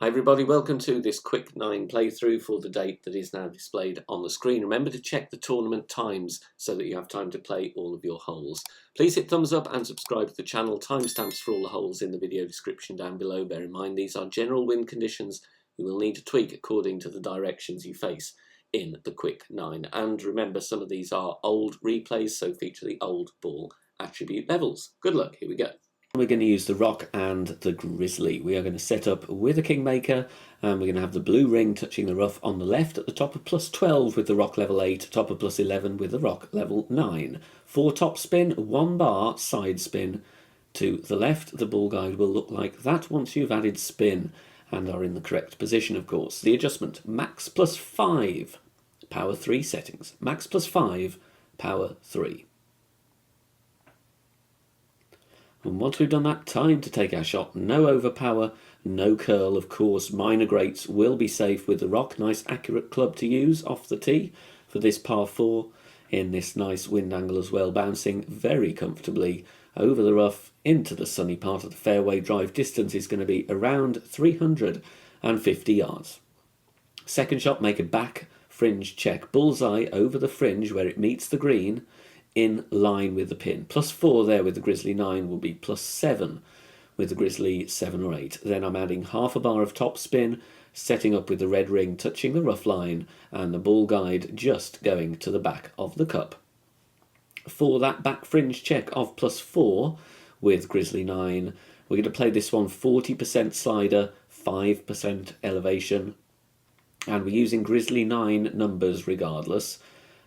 Hi everybody, welcome to this quick 9 playthrough for the date that is now displayed on the screen. Remember to check the tournament times so that you have time to play all of your holes. Please hit thumbs up and subscribe to the channel. Timestamps for all the holes in the video description down below. Bear in mind these are general wind conditions you will need to tweak according to the directions you face in the quick 9. And remember, some of these are old replays, so feature the old ball attribute levels. Good luck, here we go. We're going to use the rock and the grizzly. We are going to set up with a kingmaker, and we're going to have the blue ring touching the rough on the left at the top of +12 with the rock level 8, top of +11 with the rock level 9. 4 top spin, 1 bar side spin to the left. The ball guide will look like that once you've added spin and are in the correct position, of course. The adjustment, max +5, power 3 settings. Max +5, power 3. And once we've done that, time to take our shot. No overpower, no curl, of course. Minor greats will be safe with the rock. Nice accurate club to use off the tee for this par 4 in this nice wind angle as well. Bouncing very comfortably over the rough into the sunny part of the fairway. Drive distance is going to be around 350 yards. Second shot, make a back fringe check. Bullseye over the fringe where it meets the green, in line with the pin. +4 there with the grizzly 9 will be +7 with the grizzly 7 or 8. Then I'm adding half a bar of top spin, setting up with the red ring touching the rough line and the ball guide just going to the back of the cup. For that back fringe check of +4 with grizzly 9, we're going to play this one 40% slider, 5% elevation, and we're using grizzly 9 numbers regardless.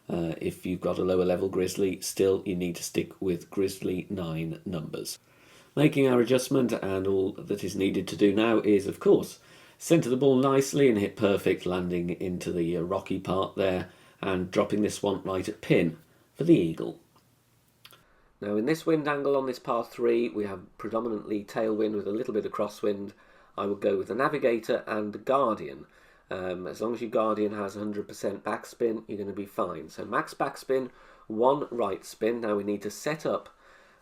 If you've got a lower level grizzly, still you need to stick with grizzly 9 numbers. Making our adjustment, and all that is needed to do now is, of course, centre the ball nicely and hit perfect, landing into the rocky part there and dropping this one right at pin for the eagle. Now in this wind angle on this par 3 we have predominantly tailwind with a little bit of crosswind. I would go with the Navigator and the Guardian. As long as your Guardian has 100% backspin, you're going to be fine. So max backspin, 1 right spin. Now we need to set up,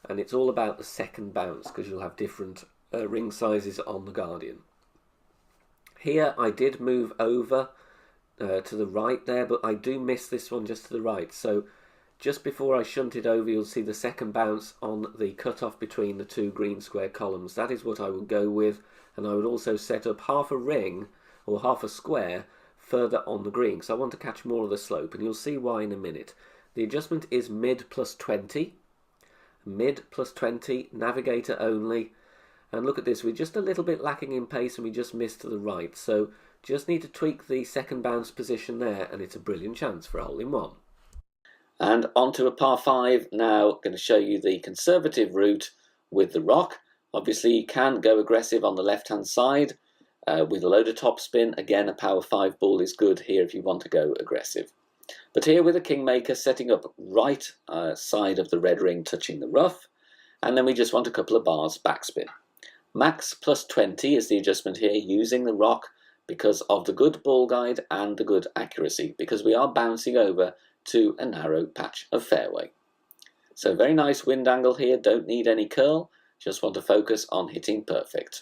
and it's all about the second bounce because you'll have different ring sizes on the Guardian. Here I did move over to the right there, but I do miss this one just to the right. So just before I shunt it over, you'll see the second bounce on the cutoff between the 2 green square columns. That is what I would go with, and I would also set up half a ring or half a square further on the green, so I want to catch more of the slope, and you'll see why in a minute. The adjustment is mid +20, Navigator only, and look at this, we're just a little bit lacking in pace and we just missed to the right, so just need to tweak the second bounce position there and it's a brilliant chance for a hole in one. And onto a par 5 now. Going to show you the conservative route with the rock. Obviously you can go aggressive on the left hand side, with a load of topspin. Again, a power 5 ball is good here if you want to go aggressive. But here with a kingmaker, setting up right side of the red ring touching the rough, and then we just want a couple of bars backspin. Max +20 is the adjustment here, using the rock because of the good ball guide and the good accuracy, because we are bouncing over to a narrow patch of fairway. So very nice wind angle here, don't need any curl, just want to focus on hitting perfect,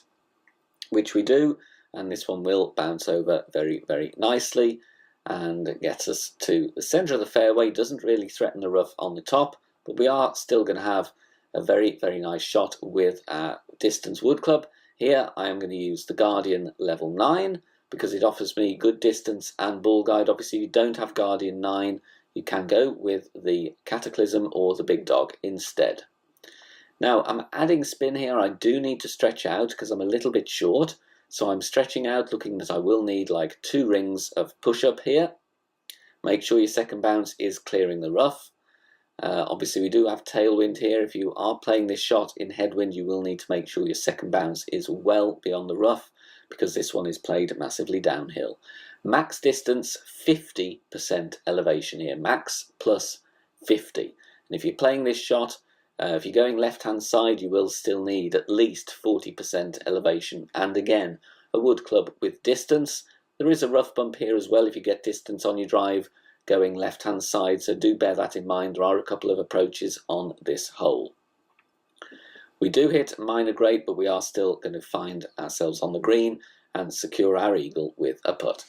which we do. And this one will bounce over very, very nicely and gets us to the centre of the fairway. Doesn't really threaten the rough on the top, but we are still going to have a very, very nice shot with our distance wood club. Here I am going to use the Guardian level 9 because it offers me good distance and ball guide. Obviously, if you don't have Guardian 9, you can go with the Cataclysm or the Big Dog instead. Now I'm adding spin here. I do need to stretch out because I'm a little bit short. So I'm stretching out, looking that I will need like 2 rings of push-up here. Make sure your second bounce is clearing the rough. Obviously we do have tailwind here. If you are playing this shot in headwind, you will need to make sure your second bounce is well beyond the rough because this one is played massively downhill. Max distance, 50% elevation here. Max +50. And if you're playing this shot, if you're going left-hand side, you will still need at least 40% elevation. And again, a wood club with distance. There is a rough bump here as well if you get distance on your drive going left-hand side, so do bear that in mind. There are a couple of approaches on this hole. We do hit minor great, but we are still going to find ourselves on the green, and secure our eagle with a putt.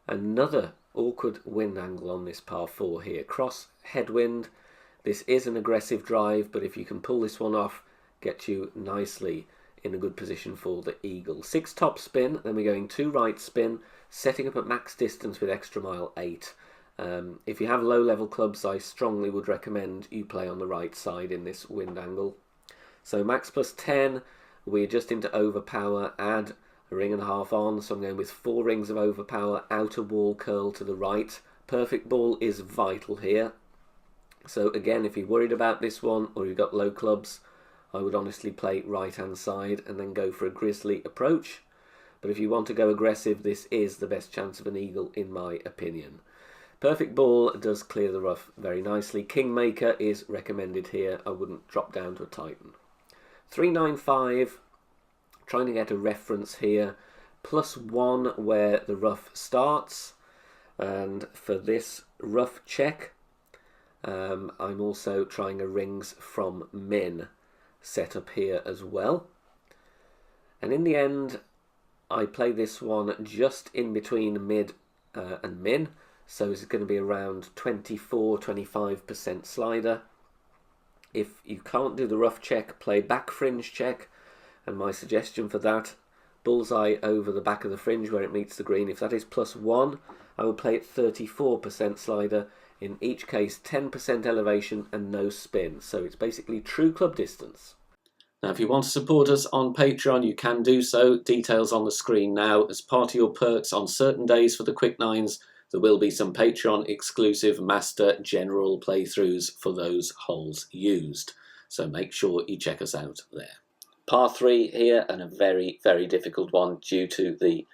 Another awkward wind angle on this par 4 here. Cross headwind. This is an aggressive drive, but if you can pull this one off, get you nicely in a good position for the eagle. 6 top spin, then we're going 2 right spin, setting up at max distance with extra mile 8. If you have low level clubs, I strongly would recommend you play on the right side in this wind angle. So max plus 10, we're just into overpower, add a ring and a half on, so I'm going with 4 rings of overpower, outer wall curl to the right. Perfect ball is vital here. So again, if you're worried about this one or you've got low clubs, I would honestly play right hand side and then go for a grizzly approach. But if you want to go aggressive, this is the best chance of an eagle in my opinion. Perfect ball does clear the rough very nicely. Kingmaker is recommended here. I wouldn't drop down to a Titan. 395, trying to get a reference here. +1 where the rough starts. And for this rough check, I'm also trying a rings from min set up here as well. And in the end, I play this one just in between mid and min. So it's going to be around 24-25% slider. If you can't do the rough check, play back fringe check. And my suggestion for that, bullseye over the back of the fringe where it meets the green. If that is +1, I will play it 34% slider. In each case, 10% elevation and no spin. So it's basically true club distance. Now, if you want to support us on Patreon, you can do so. Details on the screen now. As part of your perks on certain days for the Quick Nines, there will be some Patreon exclusive Master General playthroughs for those holes used. So make sure you check us out there. Par 3 here, and a very, very difficult one due to the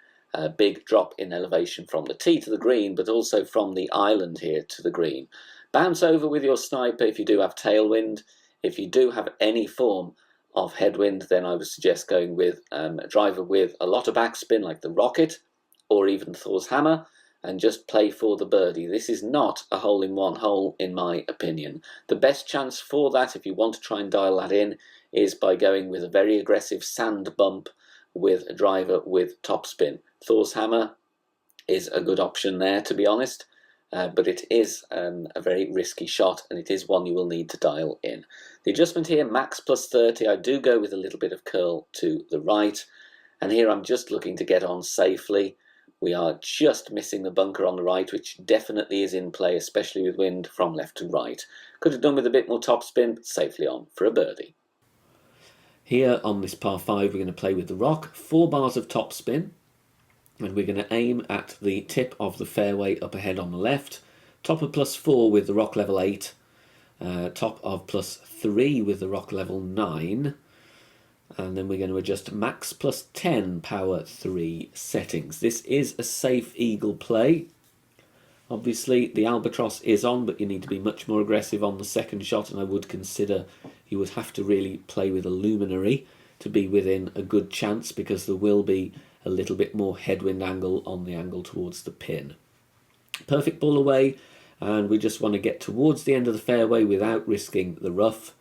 big drop in elevation from the tee to the green, but also from the island here to the green. Bounce over with your sniper if you do have tailwind. If you do have any form of headwind, then I would suggest going with a driver with a lot of backspin like the Rocket or even Thor's Hammer, and just play for the birdie. This is not a hole-in-one hole, in my opinion. The best chance for that, if you want to try and dial that in, is by going with a very aggressive sand bump with a driver with topspin. Thor's Hammer is a good option there, to be honest, but it is a very risky shot, and it is one you will need to dial in. The adjustment here, max +30. I do go with a little bit of curl to the right, and here I'm just looking to get on safely. We are just missing the bunker on the right, which definitely is in play, especially with wind from left to right. Could have done with a bit more topspin, but safely on for a birdie. Here on this par 5, we're going to play with the rock, 4 bars of topspin, and we're going to aim at the tip of the fairway up ahead on the left. Top of +4 with the rock level 8, top of +3 with the rock level 9. And then we're going to adjust max +10 power 3 settings. This is a safe eagle play. Obviously the albatross is on, but you need to be much more aggressive on the second shot, and I would consider you would have to really play with a luminary to be within a good chance, because there will be a little bit more headwind angle on the angle towards the pin. Perfect ball away, and we just want to get towards the end of the fairway without risking the rough,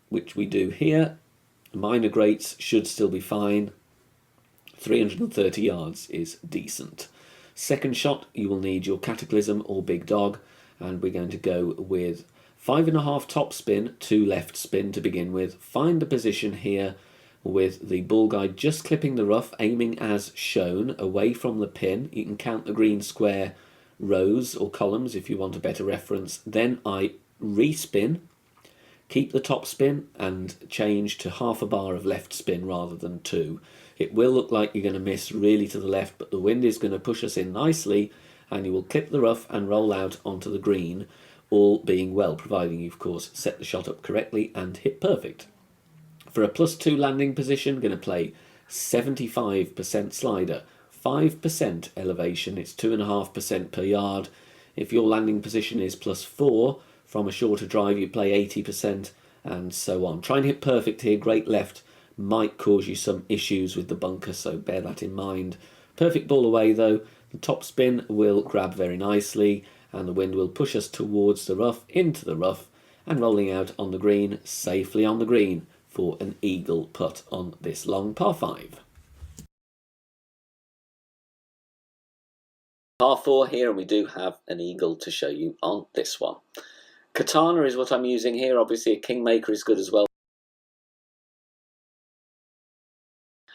which we do here. Minor greats should still be fine. 330 yards is decent. Second shot, you will need your Cataclysm or Big Dog, and we're going to go with 5.5 top spin, 2 left spin to begin with. Find a position here with the ball guide just clipping the rough, aiming as shown, away from the pin. You can count the green square rows or columns if you want a better reference. Then I respin, keep the top spin, and change to half a bar of left spin rather than 2. It will look like you're going to miss really to the left, but the wind is going to push us in nicely, and you will clip the rough and roll out onto the green, all being well, providing you, of course, set the shot up correctly and hit perfect. For a +2 landing position, going to play 75% slider, 5% elevation, it's 2.5% per yard. If your landing position is +4, from a shorter drive you play 80%, and so on. Try and hit perfect here. Great left might cause you some issues with the bunker, so bear that in mind. Perfect ball away though. The top spin will grab very nicely, and the wind will push us towards the rough, into the rough, and rolling out on the green, safely on the green for an eagle putt on this long par 5. Par 4 here, and we do have an eagle to show you on this one. Katana is what I'm using here. Obviously a Kingmaker is good as well.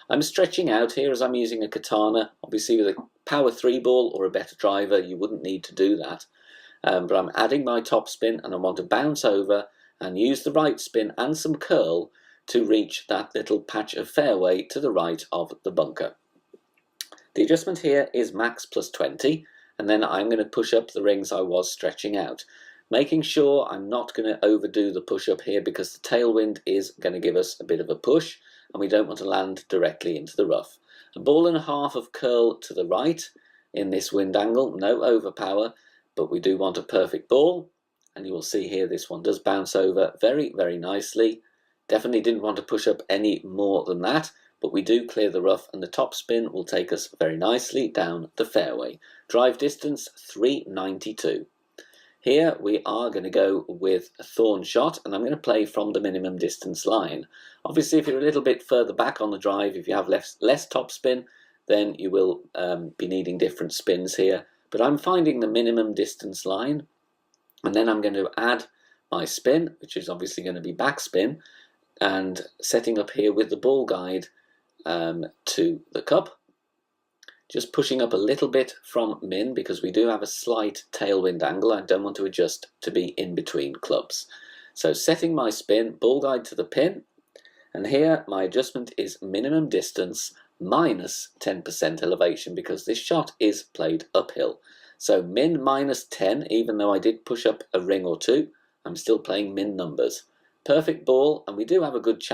I'm stretching out here as I'm using a Katana. Obviously with a power 3 ball or a better driver you wouldn't need to do that. But I'm adding my top spin, and I want to bounce over and use the right spin and some curl to reach that little patch of fairway to the right of the bunker. The adjustment here is max plus 20, and then I'm going to push up the rings I was stretching out, making sure I'm not going to overdo the push up here because the tailwind is going to give us a bit of a push and we don't want to land directly into the rough. A ball and a half of curl to the right in this wind angle, no overpower, but we do want a perfect ball, and you will see here this one does bounce over very, very nicely. Definitely didn't want to push up any more than that, but we do clear the rough, and the top spin will take us very nicely down the fairway. Drive distance 392. Here we are going to go with a thorn shot, and I'm going to play from the minimum distance line. Obviously if you're a little bit further back on the drive, if you have less top spin, then you will be needing different spins here. But I'm finding the minimum distance line, and then I'm going to add my spin, which is obviously going to be backspin, and setting up here with the ball guide to the cup, just pushing up a little bit from min because we do have a slight tailwind angle. I don't want to adjust to be in between clubs. So setting my spin, ball guide to the pin, and here my adjustment is minimum distance minus 10% elevation because this shot is played uphill. So min minus 10, even though I did push up a ring or two, I'm still playing min numbers. Perfect ball, and we do have a good chance